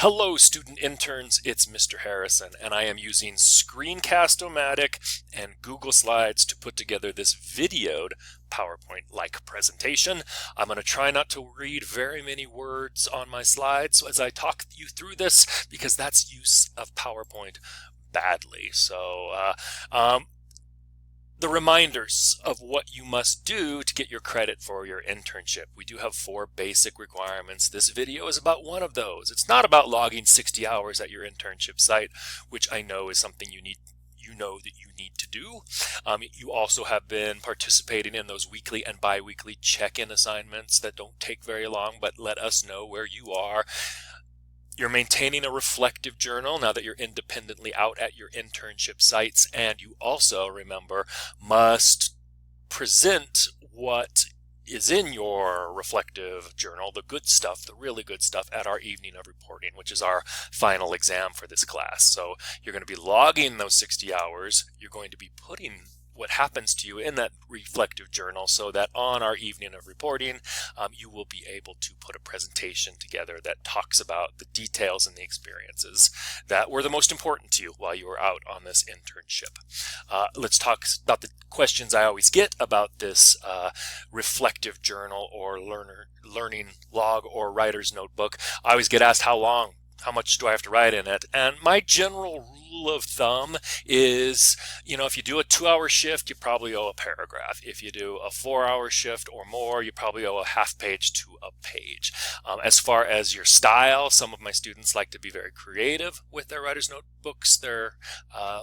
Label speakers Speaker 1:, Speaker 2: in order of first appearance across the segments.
Speaker 1: Hello, student interns. It's Mr. Harrison, and I am using Screencast-O-Matic and Google Slides to put together this videoed PowerPoint-like presentation. I'm going to try not to read very many words on my slides as I talk you through this, because that's use of PowerPoint badly. The reminders of what you must do to get your credit for your internship. We do have 4 basic requirements. This video is about one of those. It's not about logging 60 hours at your internship site, which I know is something you know that you need to do. You also have been participating in those weekly and bi-weekly check-in assignments that don't take very long, but let us know where you are. You're maintaining a reflective journal now that you're independently out at your internship sites, and you also, remember, must present what is in your reflective journal, the good stuff, the really good stuff, at our evening of reporting, which is our final exam for this class. So you're going to be logging those 60 hours. You're going to be putting what happens to you in that reflective journal, so that on our evening of reporting, you will be able to put a presentation together that talks about the details and the experiences that were the most important to you while you were out on this internship. Let's talk about the questions I always get about this reflective journal or learning log or writer's notebook. I always get asked how much do I have to write in it? And my general rule of thumb is, if you do a 2-hour shift, you probably owe a paragraph. If you do a 4-hour shift or more, you probably owe a half page to a page. As far as your style, some of my students like to be very creative with their writer's notebooks, their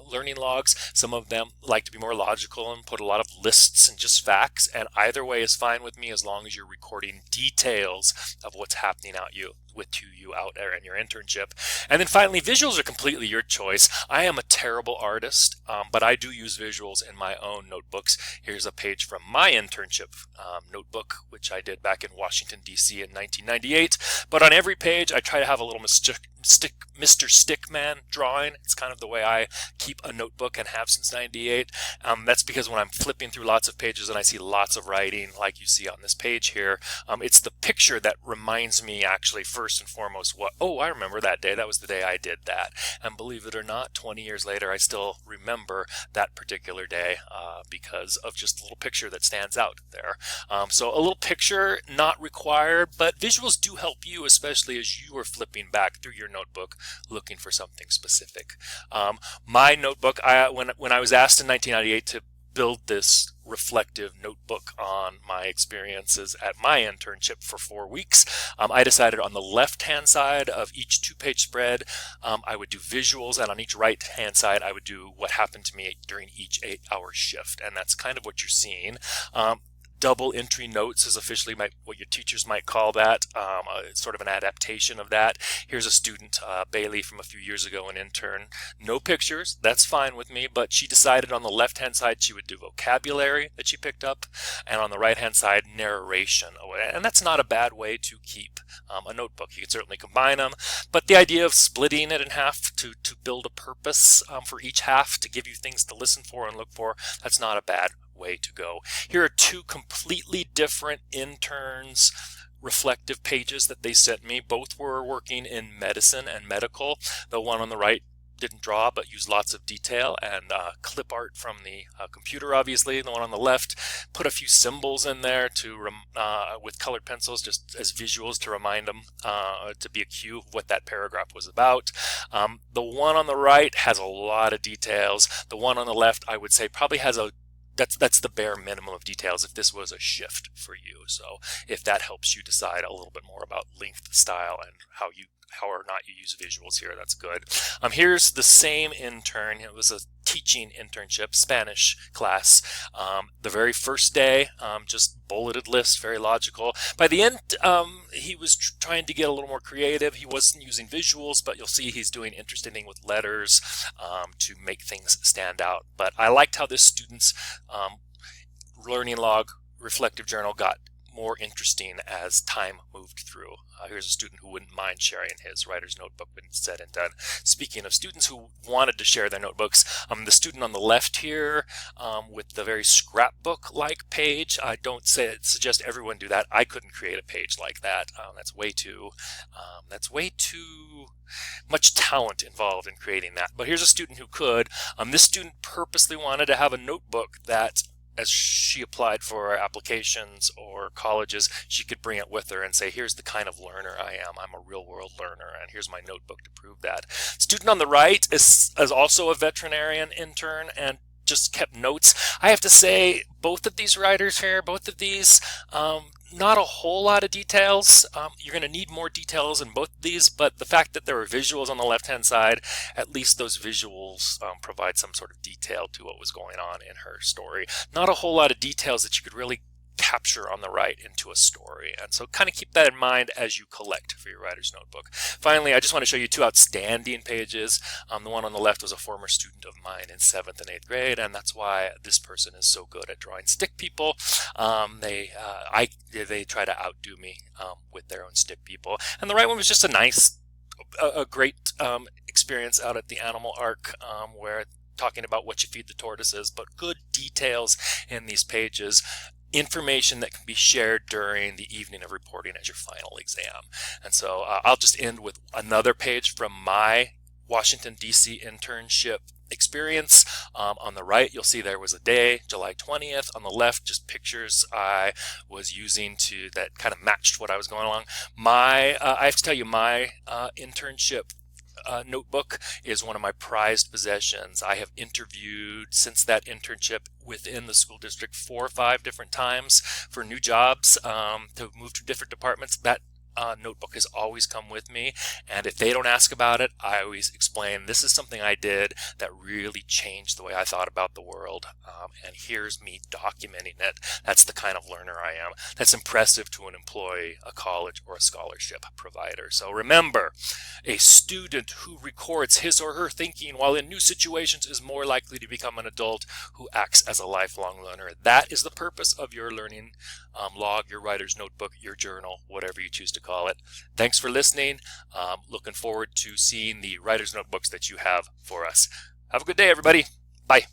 Speaker 1: learning logs. Some of them like to be more logical and put a lot of lists and just facts. And either way is fine with me, as long as you're recording details of what's happening out you out there in your internship. And then finally, visuals are completely your choice. I am a terrible artist, but I do use visuals in my own notebooks. Here's a page from my internship notebook, which I did back in Washington, D.C. in 1998. But on every page, I try to have a little Mr. Stickman drawing. It's kind of the way I keep a notebook and have since 98. That's because when I'm flipping through lots of pages and I see lots of writing, like you see on this page here, it's the picture that reminds me, actually, first and foremost, I remember that day. That was the day I did that. And believe it or not, 20 years later, I still remember that particular day because of just a little picture that stands out there. So a little picture, not required, but visuals do help you, especially as you are flipping back through your notebook looking for something specific. My notebook, when I was asked in 1998 to build this reflective notebook on my experiences at my internship for 4 weeks, I decided on the left-hand side of each 2-page spread, I would do visuals, and on each right-hand side, I would do what happened to me during each 8-hour shift. And that's kind of what you're seeing. Double entry notes is officially what your teachers might call that. It's sort of an adaptation of that. Here's a student, Bailey, from a few years ago, an intern. No pictures, that's fine with me, but she decided on the left-hand side she would do vocabulary that she picked up, and on the right-hand side, narration. And that's not a bad way to keep a notebook. You can certainly combine them, but the idea of splitting it in half to build a purpose for each half, to give you things to listen for and look for, that's not a bad way to go. Here are 2 completely different interns reflective pages that they sent me. Both were working in medicine and medical. The one on the right didn't draw, but used lots of detail and clip art from the computer, obviously. The one on the left put a few symbols in there with colored pencils, just as visuals to remind them to be a cue of what that paragraph was about. The one on the right has a lot of details. The one on the left, I would say, probably has that's the bare minimum of details if this was a shift for you. So if that helps you decide a little bit more about length, style, and how or not you use visuals here, that's good. Here's the same intern. It was a teaching internship, Spanish class. The very first day, just bulleted list, very logical. By the end, he was trying to get a little more creative. He wasn't using visuals, but you'll see he's doing interesting things with letters to make things stand out. But I liked how this student's learning log reflective journal got more interesting as time moved through. Here's a student who wouldn't mind sharing his writer's notebook when it's said and done. Speaking of students who wanted to share their notebooks, the student on the left here with the very scrapbook-like page, I don't suggest everyone do that. I couldn't create a page like that. That's way too much talent involved in creating that. But here's a student who could. This student purposely wanted to have a notebook that, as she applied for applications or colleges, she could bring it with her and say, here's the kind of learner I am. I'm a real world learner, and here's my notebook to prove that. Student on the right is also a veterinarian intern and just kept notes. I have to say, both of these writers here, not a whole lot of details. You're going to need more details in both of these, but the fact that there are visuals on the left-hand side, at least those visuals provide some sort of detail to what was going on in her story. Not a whole lot of details that you could really capture on the right into a story. And so kind of keep that in mind as you collect for your writer's notebook. Finally, I just want to show you two outstanding pages. The one on the left was a former student of mine in 7th and 8th grade, and that's why this person is so good at drawing stick people. They try to outdo me with their own stick people. And the right one was just a great experience out at the Animal Ark, where talking about what you feed the tortoises, but good details in these pages. Information that can be shared during the evening of reporting as your final exam. And so I'll just end with another page from my Washington, D.C. internship experience. On the right, you'll see there was a day, July 20th. On the left, just pictures I was using that kind of matched what I was going along. I have to tell you, my internship notebook is one of my prized possessions. I have interviewed since that internship within the school district 4 or 5 different times for new jobs to move to different departments. That notebook has always come with me, and if they don't ask about it, I always explain this is something I did that really changed the way I thought about the world, and here's me documenting it. That's the kind of learner I am. That's impressive to an employee, a college, or a scholarship provider. So remember, a student who records his or her thinking while in new situations is more likely to become an adult who acts as a lifelong learner. That is the purpose of your learning log, your writer's notebook, your journal, whatever you choose to call it. Thanks for listening. Looking forward to seeing the writer's notebooks that you have for us. Have a good day, everybody. Bye.